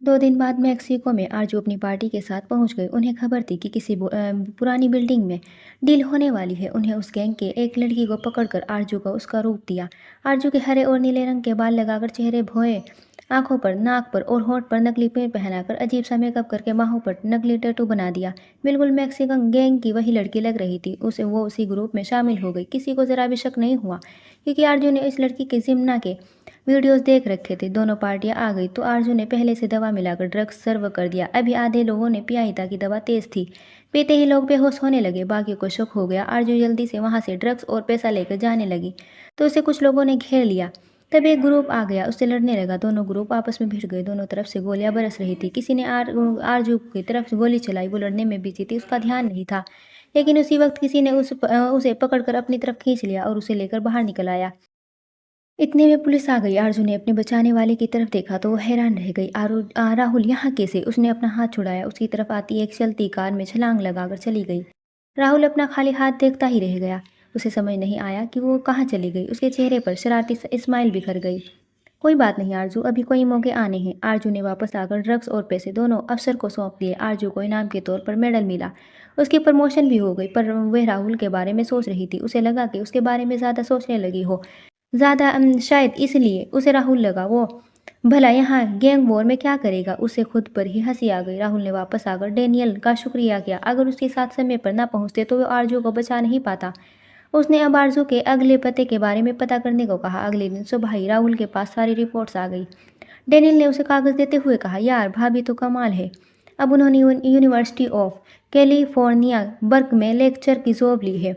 2 दिन बाद मेक्सिको में आरजू अपनी पार्टी के साथ पहुंच गई। उन्हें खबर थी कि किसी पुरानी बिल्डिंग में डील होने वाली है। उन्हें उस गैंग के एक लड़की को पकड़कर आरजू को उसका रूप दिया। आरजू के हरे और नीले रंग के बाल लगाकर, चेहरे भोए, आंखों पर, नाक पर और होंठ पर नकली पेड़ पहनाकर, अजीब सा मेकअप करके बाहों पर नकली टैटू बना दिया। बिल्कुल मैक्सिकन गैंग की वही लड़की लग रही थी। उसे वो उसी ग्रुप में शामिल हो गई। किसी को जरा भी शक नहीं हुआ, क्योंकि आरजू ने इस लड़की के जिम्ना के वीडियोस देख रखे थे। दोनों पार्टियां आ गई तो आरजू ने पहले से दवा मिलाकर ड्रग्स सर्व कर दिया। अभी आधे लोगों ने पिया ही था कि दवा तेज थी। पीते ही लोग बेहोश होने लगे। बाकियों को शक हो गया। आरजू जल्दी से वहां से ड्रग्स और पैसा लेकर जाने लगी तो उसे कुछ लोगों ने घेर लिया। तब एक ग्रुप आ गया, उससे लड़ने लगा। दोनों ग्रुप आपस में भिड़ गए। दोनों तरफ से गोलियां बरस रही थी। किसी ने आरजू की तरफ गोली चलाई। वो लड़ने में बिजी थी, उसका ध्यान नहीं था। लेकिन उसी वक्त किसी ने उसे पकड़कर अपनी तरफ खींच लिया और उसे लेकर बाहर निकल आया। इतने में पुलिस आ गई। आरजू ने अपने बचाने वाले की तरफ देखा तो वो हैरान रह गई। राहुल यहाँ कैसे? उसने अपना हाथ छुड़ाया। उसकी तरफ आती एक चलती कार में छलांग लगाकर चली गई। राहुल अपना खाली हाथ देखता ही रह गया। उसे समझ नहीं आया कि वो कहाँ चली गई। उसके चेहरे पर शरारती स्माइल बिखर गई। कोई बात नहीं आरजू, अभी कोई मौके आने हैं। आरजू ने वापस आकर ड्रग्स और पैसे दोनों अफसर को सौंप दिए। आरजू को इनाम के तौर पर मेडल मिला। उसकी प्रमोशन भी हो गई। पर वह राहुल के बारे में सोच रही थी। उसे लगा कि उसके बारे में ज़्यादा सोचने लगी हो। ज़्यादा शायद इसलिए उसे राहुल लगा वो भला यहाँ गैंग वॉर में क्या करेगा। उसे खुद पर ही हंसी आ गई। राहुल ने वापस आकर डेनियल का शुक्रिया किया। अगर उसके साथ समय पर ना पहुंचते तो वो आरजू को बचा नहीं पाता। उसने अब आरजू के अगले पते के बारे में पता करने को कहा। अगले दिन सुबह ही राहुल के पास सारी रिपोर्ट्स आ गई। डेनियल ने उसे कागज़ देते हुए कहा, यार भाभी तो कमाल है। अब उन्होंने यूनिवर्सिटी ऑफ कैलिफोर्निया बर्क में लेक्चर की जॉब ली है।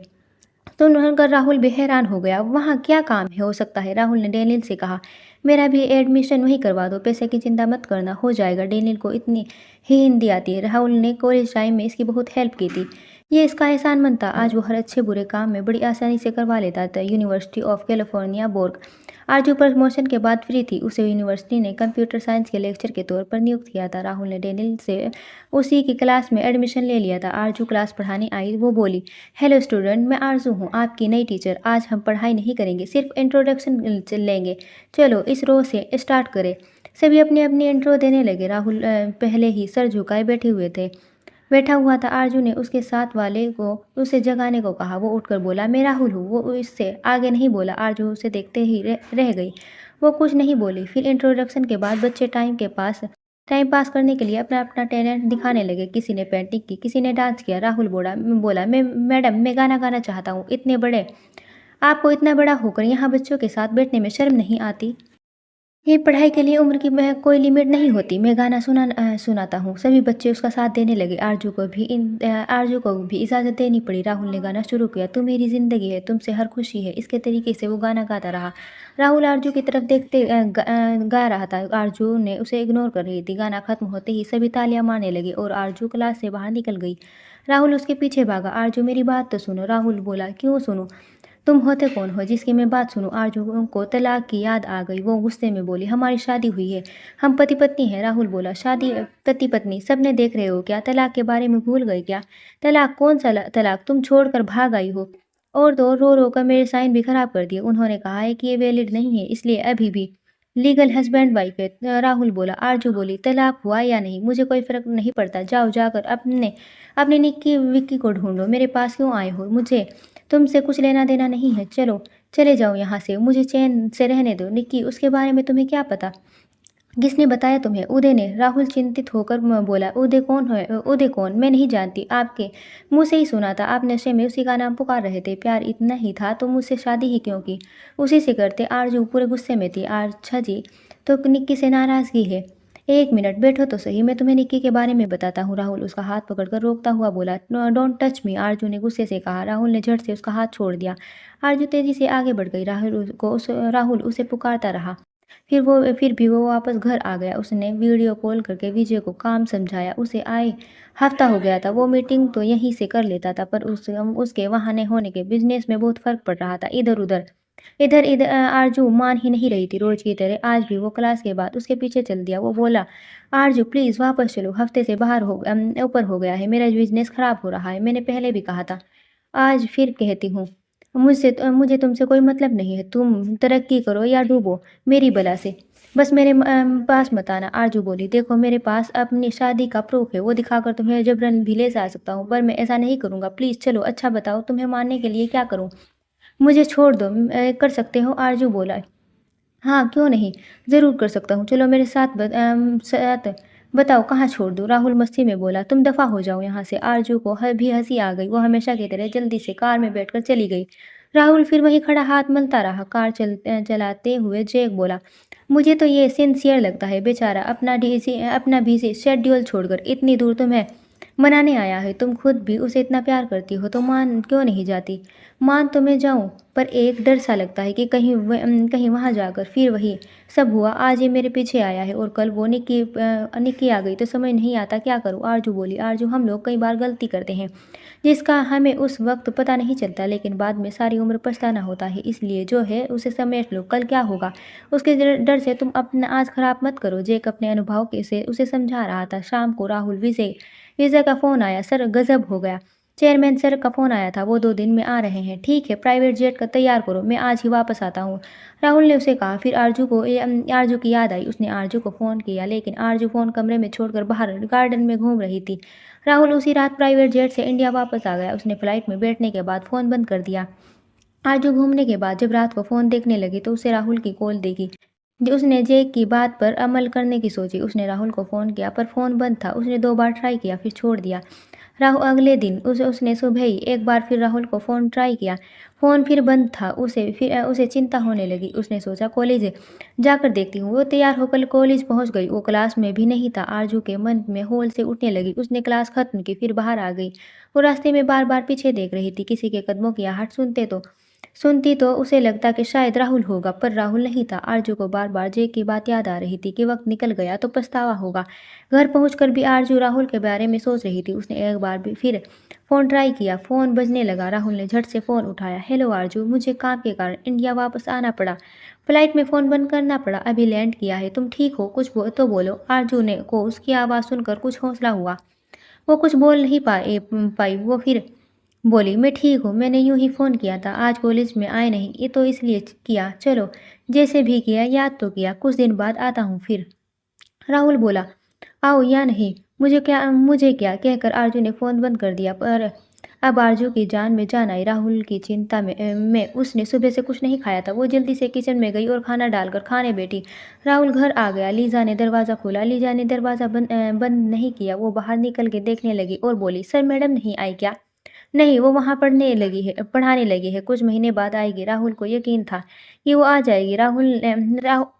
तो सुनकर राहुल भी हैरान हो गया। वहाँ क्या काम है हो सकता है? राहुल ने डेनियल से कहा, मेरा भी एडमिशन वहीं करवा दो, पैसे की चिंता मत करना, हो जाएगा। डेनियल को इतनी ही हिंदी आती है। राहुल ने कॉलेज टाइम में इसकी बहुत हेल्प की थी। ये इसका एहसान मनता। आज वो हर अच्छे बुरे काम में बड़ी आसानी से करवा लेता था। यूनिवर्सिटी ऑफ कैलिफोर्निया बोर्ग। आरजू प्रमोशन के बाद फ्री थी। उसे यूनिवर्सिटी ने कंप्यूटर साइंस के लेक्चर के तौर पर नियुक्त किया था। राहुल ने डेनियल से उसी की क्लास में एडमिशन ले लिया था। आरजू क्लास पढ़ाने आई। वो बोली, हेलो स्टूडेंट, मैं आरजू हूँ, आपकी नई टीचर। आज हम पढ़ाई नहीं करेंगे, सिर्फ इंट्रोडक्शन लेंगे। चलो इस रो से स्टार्ट करें। सभी अपनी अपनी इंट्रो देने लगे। राहुल पहले ही सर झुकाए बैठा हुआ था। आरजू ने उसके साथ वाले को उसे जगाने को कहा। वो उठकर बोला, मैं राहुल हूँ। वो इससे आगे नहीं बोला। आरजू उसे देखते ही रह गई। वो कुछ नहीं बोली। फिर इंट्रोडक्शन के बाद बच्चे टाइम पास करने के लिए अपना अपना टैलेंट दिखाने लगे। किसी ने पेंटिंग की, किसी ने डांस किया। राहुल बोला, मैं मैडम, मैं गाना गाना चाहता हूँ। आपको इतना बड़ा होकर यहाँ बच्चों के साथ बैठने में शर्म नहीं आती? ये पढ़ाई के लिए उम्र की कोई लिमिट नहीं होती। मैं गाना सुनाता हूँ। सभी बच्चे उसका साथ देने लगे। आरजू को भी इजाज़त देनी पड़ी। राहुल ने गाना शुरू किया, तू मेरी ज़िंदगी है, तुमसे हर खुशी है। इसके तरीके से वो गाना गाता रहा। राहुल आरजू की तरफ गा रहा था। आरजू ने उसे इग्नोर कर रही थी। गाना खत्म होते ही सभी तालियां मारने लगे और आरजू क्लास से बाहर निकल गई। राहुल उसके पीछे भागा। आरजू, मेरी बात तो सुनो। राहुल बोला, क्यों सुनो? तुम होते कौन हो जिसकी मैं बात सुनूं? आरजू को तलाक की याद आ गई। वो गुस्से में बोली, हमारी शादी हुई है, हम पति पत्नी हैं। राहुल बोला, शादी पति पत्नी सबने देख रहे हो क्या? तलाक के बारे में भूल गए क्या? तलाक? कौन सा तलाक? तुम छोड़कर भाग आई हो। और तो रो रो कर मेरे साइन भी खराब कर दिए। उन्होंने कहा है कि ये वैलिड नहीं है, इसलिए अभी भी लीगल हस्बैंड वाइफ है। राहुल बोला। आरजू बोली, तलाक हुआ या नहीं मुझे कोई फर्क नहीं पड़ता। जाओ जाकर अपने अपने निक्की विक्की को ढूंढो। मेरे पास क्यों आए हो? मुझे तुमसे कुछ लेना देना नहीं है। चले जाओ यहाँ से, मुझे चैन से रहने दो। निक्की, उसके बारे में तुम्हें क्या पता? किसने बताया तुम्हें? उदय ने। राहुल चिंतित होकर बोला, उदय कौन है? उदय कौन? मैं नहीं जानती। आपके मुँह से ही सुना था। आप नशे में उसी का नाम पुकार रहे थे। प्यार इतना ही था तो मुझसे शादी ही क्यों की? उसी से करते। आरजू पूरे गुस्से में थी। अच्छा जी, तो निक्की से नाराज़गी है? एक मिनट बैठो तो सही, मैं तुम्हें निक्की के बारे में बताता हूँ। राहुल उसका हाथ पकड़कर रोकता हुआ बोला, डोंट टच मी। आरजू ने गुस्से से कहा। राहुल ने झट से उसका हाथ छोड़ दिया। आरजू तेजी से आगे बढ़ गई। राहुल उसे पुकारता रहा। फिर भी वो वापस घर आ गया। उसने वीडियो कॉल करके विजय को काम समझाया। उसे आए हफ्ता हो गया था। वो मीटिंग तो यहीं से कर लेता था, पर उसके वहाँ न होने के बिजनेस में बहुत फर्क पड़ रहा था। इधर इधर आरजू मान ही नहीं रही थी। रोज की तरह आज भी वो क्लास के बाद उसके पीछे चल दिया। वो बोला, आरजू प्लीज़ वापस चलो, हफ्ते से ऊपर हो गया है, मेरा बिजनेस खराब हो रहा है। मैंने पहले भी कहा था, आज फिर कहती हूँ, मुझे तुमसे कोई मतलब नहीं है। तुम तरक्की करो या डूबो मेरी बला से। बस मेरे पास मत आना, आरजू बोली। देखो मेरे पास अपनी शादी का प्रूफ है, वो दिखाकर तुम्हें जबरन भी ले जा सकता हूँ, पर मैं ऐसा नहीं करूँगा। प्लीज़ चलो, अच्छा बताओ तुम्हें मारने के लिए क्या करूँ? मुझे छोड़ दो। कर सकते हो, आरजू बोला। हाँ, क्यों नहीं? ज़रूर कर सकता हूँ। चलो मेरे साथ बताओ कहाँ छोड़ दूँ? राहुल मस्ती में बोला। तुम दफ़ा हो जाओ यहाँ से। आरज़ू को भी हँसी आ गई। वो हमेशा की तरह जल्दी से कार में बैठकर चली गई। राहुल फिर वहीं खड़ा हाथ मलता रहा। कार चलाते हुए जैक बोला, मुझे तो ये सिंसियर लगता है, बेचारा अपना बिज़ी शेड्यूल छोड़कर इतनी दूर तुम्हें मनाने आया है। तुम खुद भी उसे इतना प्यार करती हो तो मान क्यों नहीं जाती? मान तो मैं जाऊँ, पर एक डर सा लगता है कि कहीं वहाँ जाकर फिर वही सब हुआ। आज ये मेरे पीछे आया है और कल वो निक्की आ गई तो समझ नहीं आता क्या करूँ? आरजू बोली। आरजू, हम लोग कई बार गलती करते हैं जिसका हमें उस वक्त पता नहीं चलता, लेकिन बाद में सारी उम्र पछताना होता है। इसलिए जो है उसे समेट लो, कल क्या होगा उसके डर से तुम अपना आज खराब मत करो। जैक अपने अनुभव के से उसे समझा रहा था। शाम को राहुल विजय विजय का फ़ोन आया। सर, गज़ब हो गया। चेयरमैन सर का फ़ोन आया था, वो 2 दिन में आ रहे हैं। ठीक है, प्राइवेट जेट का तैयार करो, मैं आज ही वापस आता हूँ, राहुल ने उसे कहा। फिर आरजू की याद आई। उसने आरजू को फ़ोन किया, लेकिन आरजू फ़ोन कमरे में छोड़कर बाहर गार्डन में घूम रही थी। राहुल उसी रात प्राइवेट जेट से इंडिया वापस आ गया। उसने फ्लाइट में बैठने के बाद फ़ोन बंद कर दिया। आरजू घूमने के बाद जब रात को फ़ोन देखने लगी तो उसे राहुल की कॉल दिखी। उसने जैक की बात पर अमल करने की सोची। उसने राहुल को फ़ोन किया, पर फ़ोन बंद था। उसने 2 बार ट्राई किया, फिर छोड़ दिया। अगले दिन उसने सुबह ही एक बार फिर राहुल को फ़ोन ट्राई किया। फ़ोन फिर बंद था। उसे चिंता होने लगी। उसने सोचा, कॉलेज जाकर देखती हूँ। वो तैयार होकर कॉलेज पहुँच गई। वो क्लास में भी नहीं था। आरजू के मन में हौल से उठने लगी। उसने क्लास खत्म की, फिर बाहर आ गई। वो रास्ते में बार-बार पीछे देख रही थी। किसी के कदमों की आहट सुनती तो उसे लगता कि शायद राहुल होगा, पर राहुल नहीं था। आरजू को बार-बार जय की बात याद आ रही थी कि वक्त निकल गया तो पछतावा होगा। घर पहुंचकर भी आरजू राहुल के बारे में सोच रही थी। उसने एक बार भी फिर फ़ोन ट्राई किया। फ़ोन बजने लगा। राहुल ने झट से फ़ोन उठाया। हेलो आरजू, मुझे काम के कारण इंडिया वापस आना पड़ा। फ्लाइट में फ़ोन बंद करना पड़ा। अभी लैंड किया है। तुम ठीक हो? तो बोलो। आरजू ने को उसकी आवाज़ सुनकर कुछ हौसला हुआ। वो कुछ बोल नहीं पाई। वो फिर बोली, मैं ठीक हूँ, मैंने यूँ ही फ़ोन किया था, आज कॉलेज में आए नहीं, ये तो इसलिए किया। चलो, जैसे भी किया याद तो किया, कुछ दिन बाद आता हूँ फिर। राहुल बोला, आओ या नहीं, मुझे क्या कहकर आरजू ने फ़ोन बंद कर दिया। पर अब आरजू की जान में जान आई। राहुल की चिंता में उसने सुबह से कुछ नहीं खाया था। वो जल्दी से किचन में गई और खाना डालकर खाने बैठी। राहुल घर आ गया। लीजा ने दरवाज़ा खोला। लीजा ने दरवाज़ा बंद नहीं किया। वो बाहर निकल के देखने लगी और बोली, सर मैडम नहीं आई क्या? नहीं, वो वहाँ पढ़ाने लगी है, कुछ महीने बाद आएगी। राहुल को यकीन था कि वो आ जाएगी।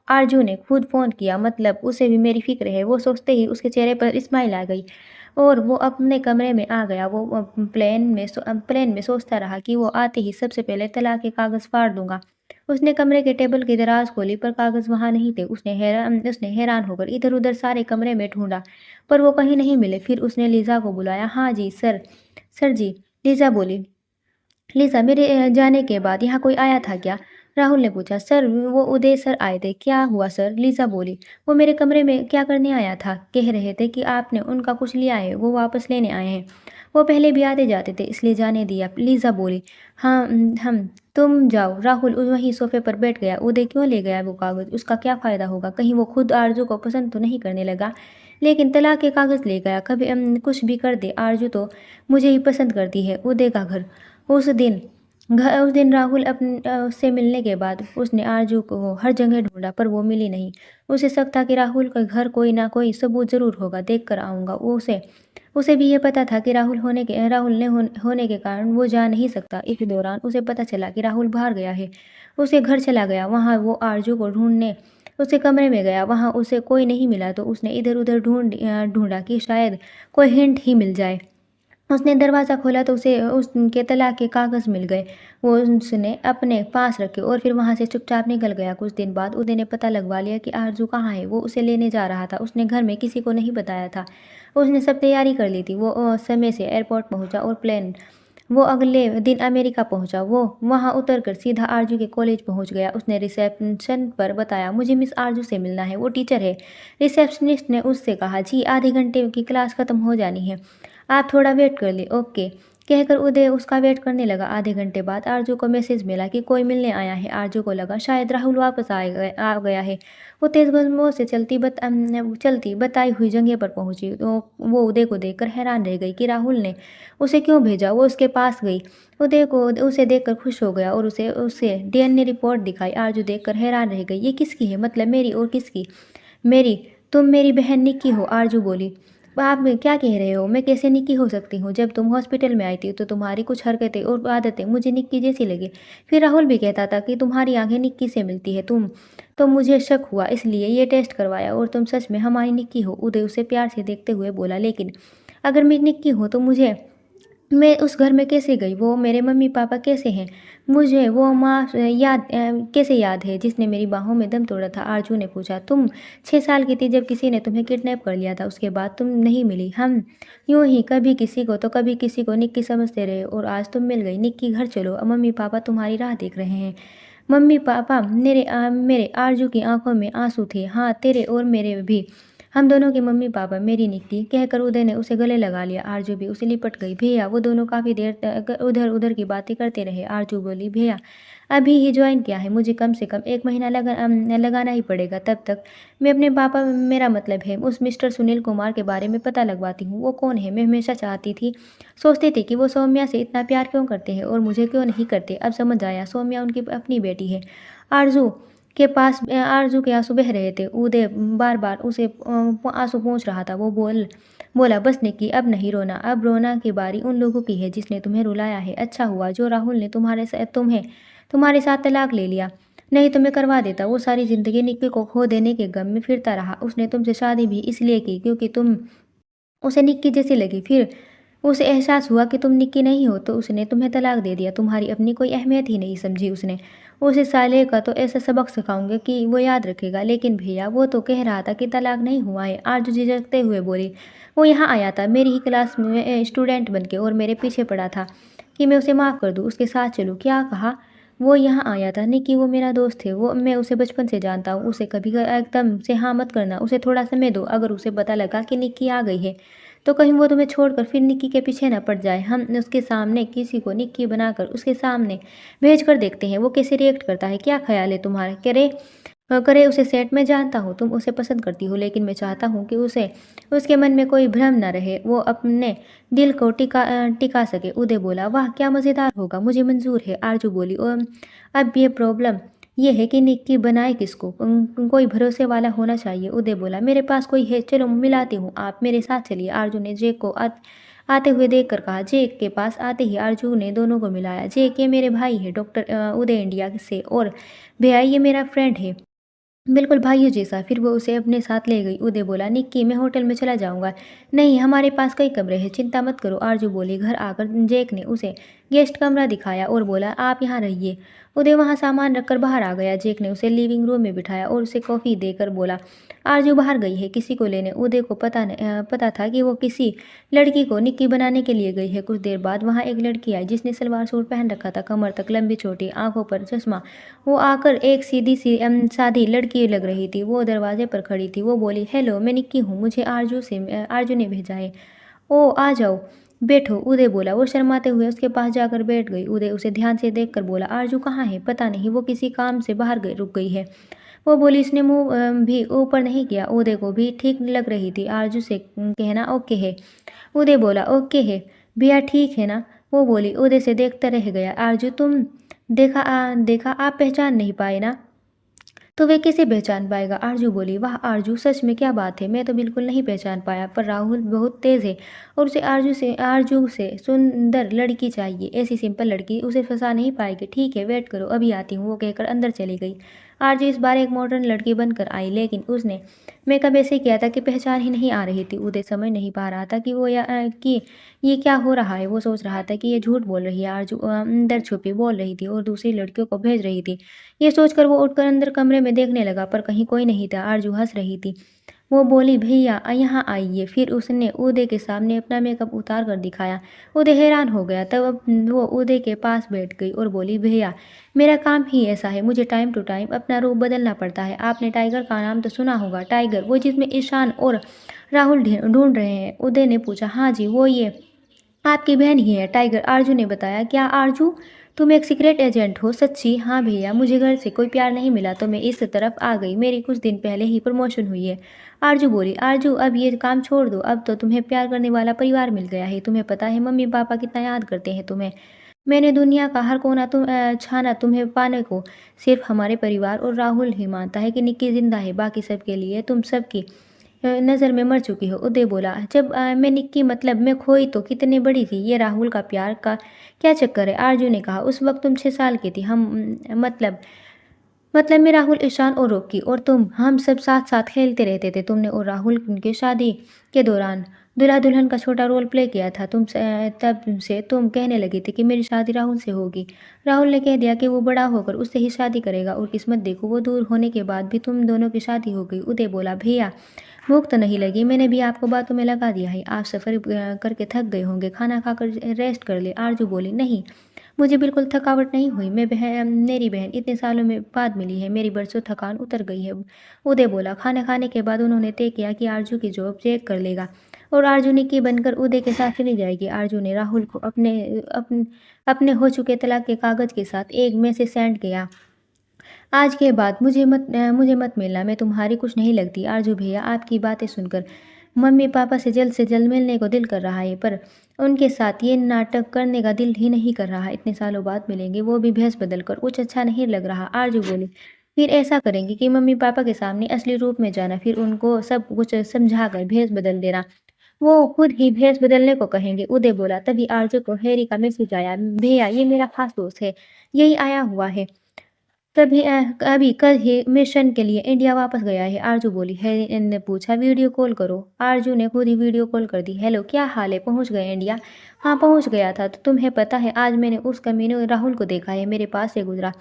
आरजू ने खुद फ़ोन किया, मतलब उसे भी मेरी फ़िक्र है। वो सोचते ही उसके चेहरे पर स्माइल आ गई और वो अपने कमरे में आ गया। वो प्लेन में सोचता रहा कि वो आते ही सबसे पहले तलाक के कागज़ फाड़ दूँगा। उसने कमरे के टेबल की दराज खोली, पर कागज़ वहाँ नहीं थे। उसने हैरान होकर इधर-उधर सारे कमरे में ढूँढा, पर वो कहीं नहीं मिले। फिर उसने लीज़ा को बुलाया। हाँ जी, सर जी, लीज़ा बोली। लिज़ा, मेरे जाने के बाद यहाँ कोई आया था क्या? राहुल ने पूछा। सर, वो उदय सर आए थे। क्या हुआ सर? लिज़ा बोली। वो मेरे कमरे में क्या करने आया था? कह रहे थे कि आपने उनका कुछ लिया है, वो वापस लेने आए हैं। वो पहले भी आते जाते थे, इसलिए जाने दिया। लिज़ा बोली। हाँ, हम तुम जाओ। राहुल वहीं सोफे पर बैठ गया। उदय क्यों ले गया वो कागज़? उसका क्या फ़ायदा होगा? कहीं वो खुद आरज़ू को पसंद तो नहीं करने लगा? लेकिन तलाक के कागज़ ले गया। कभी कुछ भी कर दे, आरज़ू तो मुझे ही पसंद करती है। उदय का घर उस दिन राहुल से मिलने के बाद उसने आरजू को हर जगह ढूंढा, पर वो मिली नहीं। उसे शक था कि राहुल का घर कोई ना कोई सबूत ज़रूर होगा, देख कर आऊँगा। उसे उसे भी ये पता था कि होने के कारण वो जा नहीं सकता। इस दौरान उसे पता चला कि राहुल बाहर गया है। उसे घर चला गया। वहाँ वो आरजू को ढूंढने उसके कमरे में गया। वहाँ उसे कोई नहीं मिला तो उसने इधर-उधर ढूंढा कि शायद कोई हिंट ही मिल जाए। उसने दरवाज़ा खोला तो उसे उसके तलाक के कागज़ मिल गए। वो उसने अपने पास रखे और फिर वहाँ से चुपचाप निकल गया। कुछ दिन बाद उदय ने पता लगवा लिया कि आरज़ू कहाँ है। वो उसे लेने जा रहा था। उसने घर में किसी को नहीं बताया था। उसने सब तैयारी कर ली थी। वो समय से एयरपोर्ट पहुँचा और वो अगले दिन अमेरिका पहुँचा। वो वहाँ उतरकर सीधा आरजू के कॉलेज पहुँच गया। उसने रिसेप्शन पर बताया, मुझे मिस आरजू से मिलना है, वो टीचर है। रिसेप्शनिस्ट ने उससे कहा, जी आधे घंटे की क्लास ख़त्म हो जानी है, आप थोड़ा वेट कर लें। ओके। कहकर उदय उसका वेट करने लगा। आधे घंटे बाद आरजू को मैसेज मिला कि कोई मिलने आया है। आरजू को लगा शायद राहुल वापस आ गया है। वो तेज कदमों से चलती बताई हुई जगह पर पहुंची। तो वो उदय को देखकर हैरान रह गई कि राहुल ने उसे क्यों भेजा। वो उसके पास गई, उदय को उसे देखकर खुश हो गया और उसे उसे डीएनए रिपोर्ट दिखाई। आरजू देखकर हैरान रह गई। ये किसकी है? मतलब मेरी और किसकी? मेरी। तुम मेरी बहन निक्की हो? आरजू बोली। आप क्या कह रहे हो? मैं कैसे निक्की हो सकती हूँ? जब तुम हॉस्पिटल में आई थी तो तुम्हारी कुछ हरकतें और आदतें मुझे निक्की जैसी लगी। फिर राहुल भी कहता था कि तुम्हारी आंखें निक्की से मिलती है। तो मुझे शक हुआ, इसलिए ये टेस्ट करवाया। और तुम सच में हमारी निक्की हो? उदय उसे प्यार से देखते हुए बोला। लेकिन अगर मैं निक्की हूँ तो मैं उस घर में कैसे गई? वो मेरे मम्मी पापा कैसे हैं? मुझे वो माँ कैसे याद है जिसने मेरी बाहों में दम तोड़ा था? आरजू ने पूछा। तुम 6 साल की थी जब किसी ने तुम्हें किडनैप कर लिया था। उसके बाद तुम नहीं मिली। हम यूं ही कभी किसी को तो कभी किसी को निक्की समझते रहे और आज तुम मिल गई। निक्की, घर चलो, मम्मी पापा तुम्हारी राह देख रहे हैं। Mummy papa? मेरे आरजू की आंखों में आंसू थे। हाँ, तेरे और मेरे भी। हम दोनों के मम्मी पापा। मेरी निक्की, कहकर उदय ने उसे गले लगा लिया। आरजू भी उसे लिपट गई। भैया, वो दोनों काफ़ी देर तक उधर उधर की बातें करते रहे। आरजू बोली, भैया अभी ही ज्वाइन किया है, मुझे कम से कम 1 महीना लगाना ही पड़ेगा। तब तक मैं अपने पापा, मेरा मतलब है उस मिस्टर सुनील कुमार के बारे में पता लगवाती हूँ। वो कौन है? मैं हमेशा सोचती थी कि वो सौम्या से इतना प्यार क्यों करते हैं और मुझे क्यों नहीं करते। अब समझ आया, सौम्या उनकी अपनी बेटी है। आरजू आरजू के आंसू बह रहे थे। उदय बार बार उसे आंसू पोंछ रहा था। वो बोला, बस निक्की, अब नहीं रोना। अब रोना की बारी उन लोगों की है जिसने तुम्हें रुलाया है। अच्छा हुआ जो राहुल ने तुम्हारे साथ तलाक ले लिया, नहीं तो मैं करवा देता। वो सारी जिंदगी निक्की को खो देने के गम में फिरता रहा। उसने तुमसे शादी भी इसलिए की क्योंकि तुम उसे निक्की जैसी लगी। फिर उसे एहसास हुआ कि तुम निक्की नहीं हो तो उसने तुम्हें तलाक दे दिया। तुम्हारी अपनी कोई अहमियत ही नहीं समझी उसने। उसे साले का तो ऐसा सबक सिखाऊंगे कि वो याद रखेगा। लेकिन भैया, वो तो कह रहा था कि तलाक नहीं हुआ है। आरजू झिझकते हुए बोली। वो यहाँ आया था मेरी ही क्लास में स्टूडेंट बनके और मेरे पीछे पड़ा था कि मैं उसे माफ़ कर दूँ, उसके साथ चलूँ। क्या कहा? वो यहाँ आया था निक्की, वो मेरा दोस्त है। वो मैं उसे बचपन से जानता हूँ। उसे कभी एकदम से हाँ मत करना। उसे थोड़ा समय दो। अगर उसे पता लगा कि निक्की आ गई है तो कहीं वो तुम्हें छोड़कर फिर निक्की के पीछे न पड़ जाए। हम उसके सामने किसी को निक्की बनाकर उसके सामने भेज कर देखते हैं वो कैसे रिएक्ट करता है। क्या ख्याल है तुम्हारा? करे उसे सेट में जानता हूँ तुम उसे पसंद करती हो, लेकिन मैं चाहता हूँ कि उसे उसके मन में कोई भ्रम न रहे, वो अपने दिल को टिका सके। उदय बोला, वाह क्या मज़ेदार होगा, मुझे मंजूर है। आरजू बोली, अब ये प्रॉब्लम ये है कि निक्की बनाए किसको? कोई भरोसे वाला होना चाहिए। उदय बोला, मेरे पास कोई है, चलो मिलाती हूँ, आप मेरे साथ चलिए। आरजू ने जेक को आते हुए देखकर कहा। जेक के पास आते ही आरजू ने दोनों को मिलाया। जेक, ये मेरे भाई है, डॉक्टर उदय इंडिया से, और भैया ये मेरा फ्रेंड है, बिल्कुल भाइयों जैसा। फिर वो उसे अपने साथ ले गई। उदय बोला, निक्की मैं होटल में चला जाऊंगा। नहीं, हमारे पास कई कमरे हैं, चिंता मत करो। आरजू बोली। घर आकर जेक ने उसे गेस्ट कमरा दिखाया और बोला, आप यहाँ रहिए। उदय वहाँ सामान रखकर बाहर आ गया। जेक ने उसे लिविंग रूम में बिठाया और उसे कॉफ़ी देकर बोला, आरजू बाहर गई है किसी को लेने। उदय को पता था कि वो किसी लड़की को निक्की बनाने के लिए गई है। कुछ देर बाद वहाँ एक लड़की आई जिसने सलवार सूट पहन रखा था, कमर तक लंबी चोटी, आंखों पर चश्मा। वो आकर एक सीधी सी सादी लड़की लग रही थी। वो दरवाजे पर खड़ी थी। वो बोली, हेलो, मैं निक्की हूँ, मुझे आरजू ने भेजा है। ओ, आ जाओ, बैठो। उदय बोला। वो शर्माते हुए उसके पास जाकर बैठ गई। उदय उसे ध्यान से देखकर बोला, आरजू कहाँ है? पता नहीं, वो किसी काम से बाहर रुक गई है। वो बोली। इसने मुंह भी ऊपर नहीं किया। उदय को भी ठीक लग रही थी। आरजू से कहना ओके है। उदय बोला, ओके है भैया, ठीक है ना? वो बोली। उदय से देखता रह गया। आरजू, तुम देखा आप पहचान नहीं पाए ना? तो वे कैसे पहचान पाएगा? आरजू बोली। वाह आरजू, सच में क्या बात है, मैं तो बिल्कुल नहीं पहचान पाया। पर राहुल बहुत तेज है और उसे आरजू से सुंदर लड़की चाहिए। ऐसी सिंपल लड़की उसे फंसा नहीं पाएगी। ठीक है, वेट करो, अभी आती हूँ। वो कहकर अंदर चली गई। आरजू इस बार एक मॉडर्न लड़की बनकर आई, लेकिन उसने मेकअप ऐसे किया था कि पहचान ही नहीं आ रही थी। उदय समझ नहीं पा रहा था कि ये क्या हो रहा है। वो सोच रहा था कि ये झूठ बोल रही है। आरजू अंदर छुपी बोल रही थी और दूसरी लड़कियों को भेज रही थी। ये सोचकर वो उठकर अंदर कमरे में देखने लगा, पर कहीं कोई नहीं था। आरजू हंस रही थी। वो बोली, भैया यहाँ आइए। फिर उसने उदय के सामने अपना मेकअप उतार कर दिखाया। उदय हैरान हो गया। तब वो उदय के पास बैठ गई और बोली, भैया मेरा काम ही ऐसा है, मुझे टाइम टू टाइम अपना रूप बदलना पड़ता है। आपने टाइगर का नाम तो सुना होगा, टाइगर, वो जिसमें ईशान और राहुल ढूंढ रहे हैं। उदय ने पूछा, हाँ जी, आपकी बहन ही है टाइगर, आरजू ने बताया। क्या आरजू, तुम एक सीक्रेट एजेंट हो? सच्ची? हाँ भैया, मुझे घर से कोई प्यार नहीं मिला तो मैं इस तरफ आ गई। मेरी कुछ दिन पहले ही प्रमोशन हुई है। आरजू बोली। आरजू, अब ये काम छोड़ दो, अब तो तुम्हें प्यार करने वाला परिवार मिल गया है। तुम्हें पता है मम्मी पापा कितना याद करते हैं तुम्हें। मैंने दुनिया का हर कोना छाना तुम्हें पाने को। सिर्फ हमारे परिवार और राहुल ही मानता है कि निक्की जिंदा है, बाकी सबके लिए तुम सबकी नज़र में मर चुकी हो। उदय बोला। जब मैं निक्की मतलब मैं खोई तो कितनी बड़ी थी। ये राहुल का प्यार का क्या चक्कर है? आरजू ने कहा। उस वक्त तुम 6 साल की थी। मतलब मैं, राहुल, ईशान और रॉकी और तुम, हम सब साथ साथ खेलते रहते थे। तुमने और राहुल की शादी के दौरान दूल्हा दुल्हन का छोटा रोल प्ले किया था। तब से तुम कहने लगी थी कि मेरी शादी राहुल से होगी। राहुल ने कह दिया कि वो बड़ा होकर उससे ही शादी करेगा और किस्मत देखो, वो दूर होने के बाद भी तुम दोनों की शादी हो गई। उदय बोला। भैया, भूख तो नहीं लगी? मैंने भी आपको बातों में लगा दिया है। आप सफ़र करके थक गए होंगे, खाना खाकर रेस्ट कर ले। आरजू बोली। नहीं, मुझे बिल्कुल थकावट नहीं हुई। मेरी बहन इतने सालों में बाद मिली है, मेरी बरसों थकान उतर गई है। उदय बोला। खाना खाने के बाद उन्होंने तय किया कि आरजू की जॉब चेक कर लेगा और आरजू निक्की बनकर उदय के साथ चली जाएगी। आरजू ने राहुल को अपने हो चुके तलाक के कागज़ के साथ एक मैसेज सेंड किया। आज के बाद मुझे मत मिलना, मैं तुम्हारी कुछ नहीं लगती। आरजू भैया, आपकी बातें सुनकर मम्मी पापा से जल्द मिलने को दिल कर रहा है, पर उनके साथ ये नाटक करने का दिल ही नहीं कर रहा। इतने सालों बाद मिलेंगे, वो भी भेस बदल कर, कुछ अच्छा नहीं लग रहा। आरजू बोली। फिर ऐसा करेंगे कि मम्मी पापा के सामने असली रूप में जाना, फिर उनको सब कुछ समझा कर भेस बदल देना। वो खुद ही भेस बदलने को कहेंगे। उदय बोला। तभी आरजू को हैरी का मैसेज आया। भैया, ये मेरा खास दोस्त है, यही आया हुआ है। अभी कल ही मिशन के लिए इंडिया वापस गया है। आरजू बोली। हैरी ने पूछा। वीडियो कॉल करो। आरजू ने खुद ही वीडियो कॉल कर दी। हेलो, क्या हाल है? पहुंच गए इंडिया? हाँ, पहुंच गया था। तो तुम्हें पता है, आज मैंने उस कमीने राहुल को देखा है, मेरे पास से गुजरा।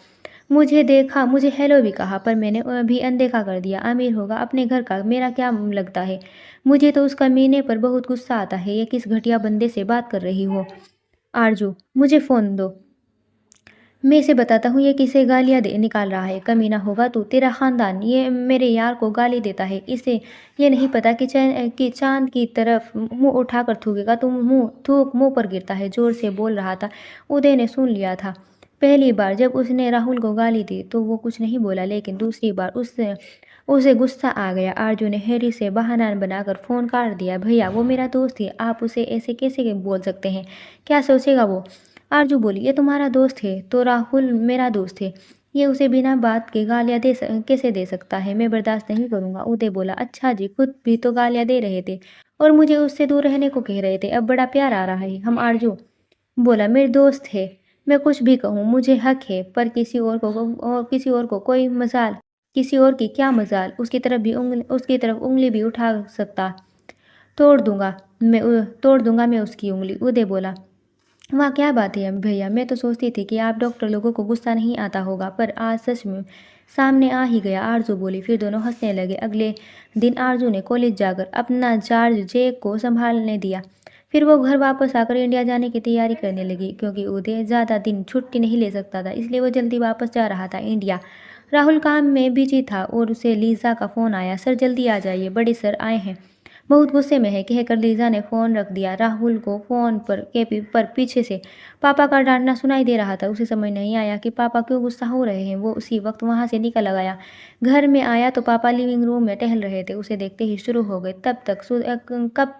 मुझे देखा, मुझे हेलो भी कहा, पर मैंने भी अनदेखा कर दिया। अमीर होगा अपने घर का, मेरा क्या लगता है? मुझे तो उस कमीने पर बहुत गुस्सा आता है। ये किस घटिया बंदे से बात कर रही हो? आरजू, मुझे फ़ोन दो, मैं इसे बताता हूँ ये किसे गालियाँ दे निकाल रहा है। कमीना होगा तू, तेरा खानदान ये मेरे यार को गाली देता है। इसे ये नहीं पता कि चांद की तरफ मुंह उठाकर थूकेगा तो थूक मुंह पर गिरता है। जोर से बोल रहा था। उदय ने सुन लिया था। पहली बार जब उसने राहुल को गाली दी तो वो कुछ नहीं बोला, लेकिन दूसरी बार उसे गुस्सा आ गया। आरजू ने हैरी से बहाना बनाकर फ़ोन काट दिया। भैया, वो मेरा दोस्त है, आप उसे ऐसे कैसे बोल सकते हैं? क्या सोचेगा वो? आरजू बोली। ये तुम्हारा दोस्त है तो राहुल मेरा दोस्त है, ये उसे बिना बात के गालियाँ कैसे दे सकता है? मैं बर्दाश्त नहीं करूँगा। उदय बोला। अच्छा जी, खुद भी तो गालियाँ दे रहे थे और मुझे उससे दूर रहने को कह रहे थे, अब बड़ा प्यार आ रहा है। हम आरजू बोला। मेरे दोस्त है, मैं कुछ भी कहूँ मुझे हक है, पर किसी और को कोई मजाल, किसी और की क्या मजाल? उसकी तरफ उंगली भी उठा सकता, तोड़ दूंगा मैं उसकी उंगली। उदय बोला। वाह, क्या बात है भैया, मैं तो सोचती थी कि आप डॉक्टर लोगों को गुस्सा नहीं आता होगा, पर आज सच में सामने आ ही गया। आरजू बोली। फिर दोनों हंसने लगे। अगले दिन आरजू ने कॉलेज जाकर अपना चार्ज जेक को संभालने दिया। फिर वो घर वापस आकर इंडिया जाने की तैयारी करने लगी, क्योंकि उदय ज़्यादा दिन छुट्टी नहीं ले सकता था, इसलिए वो जल्दी वापस जा रहा था इंडिया। राहुल काम में बिजी था और उसे लीजा का फ़ोन आया। सर जल्दी आ जाइए, बड़े सर आए हैं। बहुत गुस्से में है, कहकर लीजा ने फ़ोन रख दिया। राहुल को फ़ोन पर पीछे से पापा का डांटना सुनाई दे रहा था। उसे समझ नहीं आया कि पापा क्यों गुस्सा हो रहे हैं। वो उसी वक्त वहाँ से निकल गया। घर में आया तो पापा लिविंग रूम में टहल रहे थे। उसे देखते ही शुरू हो गए। कब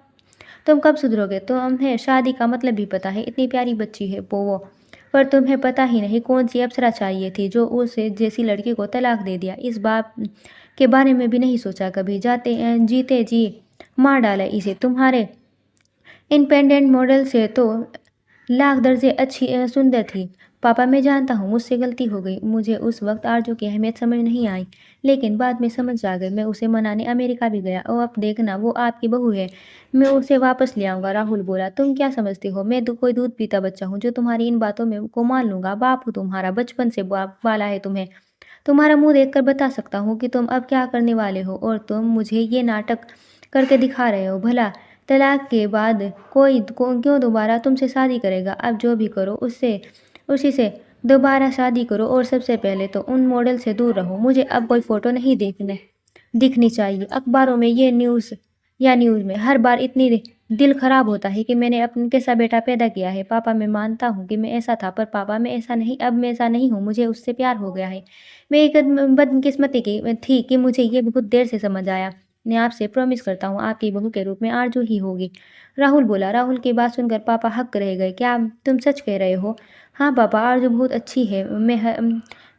तुम कब सुधरोगे? तुम्हें शादी का मतलब भी पता है? इतनी प्यारी बच्ची है वो, पर तुम्हें पता ही नहीं कौन सी अप्सरा चाहिए थी जो उसे जैसी लड़की को तलाक दे दिया। इस बात के बारे में भी नहीं सोचा कभी। जीते जी मार डाला इसे। तुम्हारे इंडिपेंडेंट मॉडल से तो लाख दर्जे अच्छी सुंदर थी। पापा, मैं जानता हूँ मुझसे गलती हो गई। मुझे उस वक्त आरजू की अहमियत समझ नहीं आई, लेकिन बाद में समझ आ गई। मैं उसे मनाने अमेरिका भी गया और अब देखना वो आपकी बहू है, मैं उसे वापस ले आऊँगा। राहुल बोला। तुम क्या समझते हो मैं कोई दूध पीता बच्चा हूँ जो तुम्हारी इन बातों में को मान लूँगा? बाप हूँ तुम्हारा, बचपन से पाला है तुम्हें। तुम्हारा मुंह देखकर बता सकता हूँ कि तुम अब क्या करने वाले हो, और तुम मुझे ये नाटक करके दिखा रहे हो। भला तलाक के बाद क्यों दोबारा तुमसे शादी करेगा? अब जो भी करो उससे उसी से दोबारा शादी करो, और सबसे पहले तो उन मॉडल से दूर रहो। मुझे अब कोई फ़ोटो नहीं दिखनी चाहिए। अखबारों में ये न्यूज़ या न्यूज़ में। हर बार इतनी दिल खराब होता है कि मैंने अपने कैसा बेटा पैदा किया है। पापा मैं मानता हूँ कि मैं ऐसा था, पर पापा मैं ऐसा नहीं, अब मैं ऐसा नहीं हूँ, मुझे उससे प्यार हो गया है। मैं एक बदकिस्मती की थी कि मुझे ये बहुत देर से समझ आया। मैं आपसे प्रॉमिस करता हूँ आपकी बहू के रूप में आरज़ू ही होगी। राहुल बोला। राहुल की बात सुनकर पापा हक्क रह गए। क्या तुम सच कह रहे हो? हाँ पापा, आरज़ू बहुत अच्छी है,